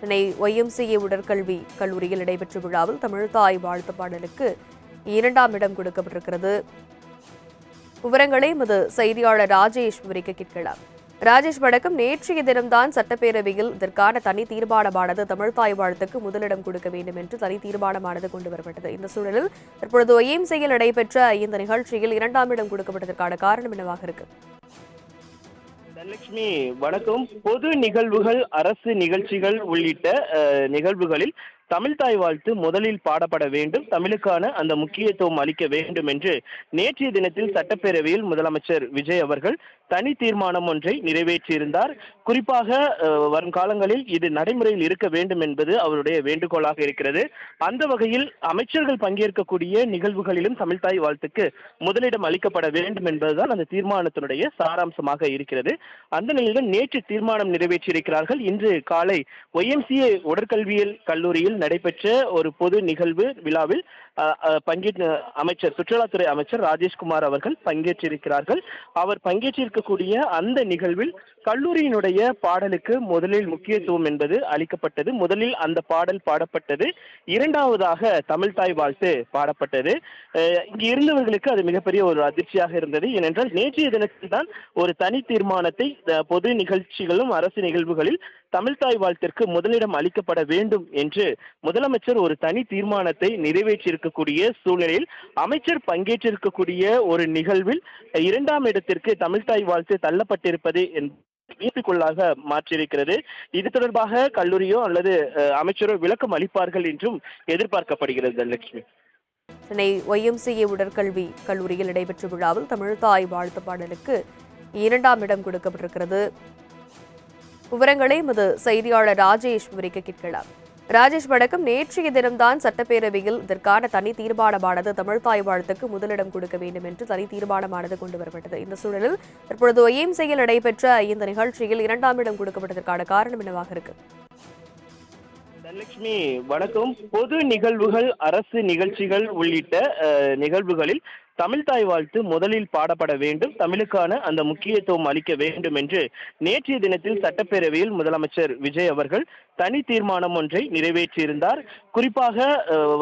Chennai YMCA உடற்கல்வி கல்லூரியில் நடைபெற்ற விழாவில் தமிழ்த்தாய் வாழ்த்து பாடலுக்கு 2ஆம் இடம் கொடுக்கப்பட்டிருக்கிறது. விவரங்களை எமது செய்தியாளர் ராஜேஷ் விவரிக்க கேட்கலாம். ராஜேஷ், வணக்கம். நேற்றைய தினம்தான் சட்டப்பேரவையில் இதற்கான தனி தீர்மானமானது தமிழ்த்தாய் வாழ்த்துக்கு முதலிடம் கொடுக்க வேண்டும் என்று தனி தீர்மானமானது கொண்டு வரப்பட்டது. இந்த சூழலில் தற்பொழுது ஒய்எம்சியில் நடைபெற்ற இந்த நிகழ்ச்சியில் 2ஆம் இடம் கொடுக்கப்பட்டதற்கான காரணம் என்னவாக இருக்கு? தனலட்சுமி, வணக்கம். பொது நிகழ்வுகள், அரசு நிகழ்ச்சிகள் உள்ளிட்ட நிகழ்வுகளில் தமிழ்த்தாய் வாழ்த்து முதலில் பாடப்பட வேண்டும், தமிழுக்கான அந்த முக்கியத்துவம் அளிக்க வேண்டும் என்று நேற்றைய தினத்தில் சட்டப்பேரவையில் முதலமைச்சர் விஜய் அவர்கள் தனி தீர்மானம் ஒன்றை நிறைவேற்றியிருந்தார். குறிப்பாக வரும் காலங்களில் இது நடைமுறையில் இருக்க வேண்டும் என்பது அவருடைய வேண்டுகோளாக இருக்கிறது. அந்த வகையில் அமைச்சர்கள் பங்கேற்கக்கூடிய நிகழ்வுகளிலும் தமிழ்த்தாய் வாழ்த்துக்கு முதலிடம் அளிக்கப்பட வேண்டும் என்பதுதான் அந்த தீர்மானத்தினுடைய சாராம்சமாக இருக்கிறது. அந்த நிலையில் நேற்று தீர்மானம் நிறைவேற்றியிருக்கிறார்கள். இன்று காலை ஒய்எம்சிஏ உடற்கல்வியல் கல்லூரியில் நடைபெற்ற ஒரு பொது நிகழ்வு விழாவில் அமைச்சர் சுற்றுலாத்துறை அமைச்சர் ராஜேஷ்குமார் அவர்கள் பங்கேற்றிருக்கிறார்கள். அவர் பங்கேற்றிருக்கக்கூடிய அந்த நிகழ்வில் கல்லூரியினுடைய பாடலுக்கு முதலில் முக்கியத்துவம் என்பது அளிக்கப்பட்டது. முதலில் அந்த பாடல் பாடப்பட்டது. இரண்டாவதாக தமிழ்த்தாய் வாழ்த்து பாடப்பட்டது. இங்கு இருந்தவர்களுக்கு அது மிகப்பெரிய ஒரு அதிர்ச்சியாக இருந்தது. ஏனென்றால் நேற்றைய தினத்தில் தான் ஒரு தனி தீர்மானத்தை பொது நிகழ்ச்சிகளும் அரசு நிகழ்வுகளில் தமிழ்த்தாய் வாழ்த்திற்கு முதலிடம் அளிக்கப்பட வேண்டும் என்று முதலமைச்சர் ஒரு தனி தீர்மானத்தை நிறைவேற்றியிருக்கக்கூடிய சூழ்நிலையில் அமைச்சர் பங்கேற்றிருக்கக்கூடிய ஒரு நிகழ்வில் 2ஆம் இடத்திற்கு தமிழ்த்தாய் வாழ்த்து தள்ளப்பட்டிருப்பது வியப்புக்குள்ளாக மாற்றியிருக்கிறது. இது தொடர்பாக கல்லூரியோ அல்லது அமைச்சரோ விளக்கம் அளிப்பார்கள் என்றும் எதிர்பார்க்கப்படுகிறது. தனலட்சுமி, சென்னை ஒய்எம்சிஏ உடற்கல்வி கல்லூரியில் நடைபெற்ற விழாவில் தமிழ்த்தாய் வாழ்த்து பாடலுக்கு 2ஆம் இடம் கொடுக்கப்பட்டிருக்கிறது. விவரங்களை எமது செய்தியாளர் ராஜேஷ் விவரிக்க கேட்கலாம். ராஜேஷ், வணக்கம். நேற்றைய தினம்தான் சட்டப்பேரவையில் இதற்கான தனி தீர்மானமானது தமிழ்த்தாய் வாழ்த்துக்கு முதலிடம் கொடுக்க வேண்டும் என்று தனி தீர்மானமானது கொண்டு வரப்பட்டது. இந்த சூழலில் தற்பொழுது ஒய்எம்சியில் நடைபெற்ற இந்த நிகழ்ச்சியில் 2ஆம் இடம் கொடுக்கப்பட்டதற்கான காரணம் என்னவாக இருக்கு? தனலட்சுமி, வணக்கம். பொது நிகழ்வுகள், அரசு நிகழ்ச்சிகள் உள்ளிட்ட நிகழ்வுகளில் தமிழ்த்தாய் வாழ்த்து முதலில் பாடப்பட வேண்டும், தமிழுக்கான அந்த முக்கியத்துவம் அளிக்க வேண்டும் என்று நேற்றைய தினத்தில் சட்டப்பேரவையில் முதலமைச்சர் விஜய் அவர்கள் தனி தீர்மானம் ஒன்றை நிறைவேற்றியிருந்தார். குறிப்பாக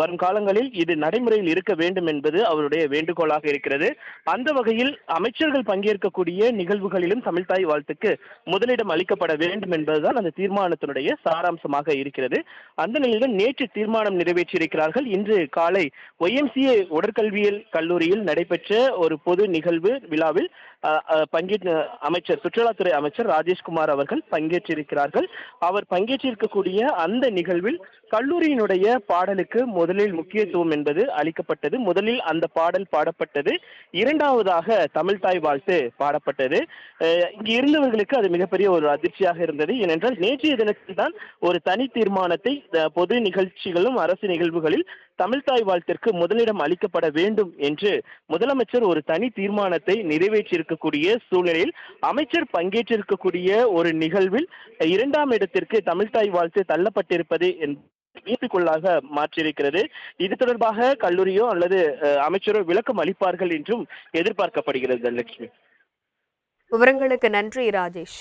வரும் காலங்களில் இது நடைமுறையில் இருக்க வேண்டும் என்பது அவருடைய வேண்டுகோளாக இருக்கிறது. அந்த வகையில் அமைச்சர்கள் பங்கேற்கக்கூடிய நிகழ்வுகளிலும் தமிழ்த்தாய் வாழ்த்துக்கு முதலிடம் அளிக்கப்பட வேண்டும் என்பதுதான் அந்த தீர்மானத்தினுடைய சாராம்சமாக இருக்கிறது. அந்த நிலையில் நேற்று தீர்மானம் நிறைவேற்றியிருக்கிறார்கள். இன்று காலை ஒய்எம்சிஏ உடற்கல்வியல் கல்லூரியில் நடைபெற்ற ஒரு பொது நிகழ்வு விழாவில் அமைச்சர் சுற்றுலாத்துறை அமைச்சர் ராஜேஷ்குமார் அவர்கள் பங்கேற்றிருக்கிறார்கள். அவர் பங்கேற்றிருக்கக்கூடிய அந்த நிகழ்வில் கல்லூரியினுடைய பாடலுக்கு முதலில் முக்கியத்துவம் என்பது அளிக்கப்பட்டது. முதலில் அந்த பாடல் பாடப்பட்டது. இரண்டாவதாக தமிழ்த்தாய் வாழ்த்து பாடப்பட்டது. இங்கு இருந்தவர்களுக்கு அது மிகப்பெரிய ஒரு அதிர்ச்சியாக இருந்தது. ஏனென்றால் நேற்றைய தினத்தில் தான் ஒரு தனி தீர்மானத்தை பொது நிகழ்ச்சிகளும் அரசு நிகழ்வுகளில் தமிழ்த்தாய் வாழ்த்திற்கு முதலிடம் அளிக்கப்பட வேண்டும் என்று முதலமைச்சர் ஒரு தனி தீர்மானத்தை நிறைவேற்றியிருக்கக்கூடிய சூழ்நிலையில் அமைச்சர் பங்கேற்றிருக்கக்கூடிய ஒரு நிகழ்வில் 2ஆம் இடத்திற்கு தமிழ்த்தாய் வாழ்த்து தள்ளப்பட்டிருப்பது வியப்புக்குள்ளாக மாற்றியிருக்கிறது. இது தொடர்பாக கல்லூரியோ அல்லது அமைச்சரோ விளக்கம் அளிப்பார்கள் என்றும் எதிர்பார்க்கப்படுகிறது. தனலட்சுமி, விவரங்களுக்கு நன்றி ராஜேஷ்.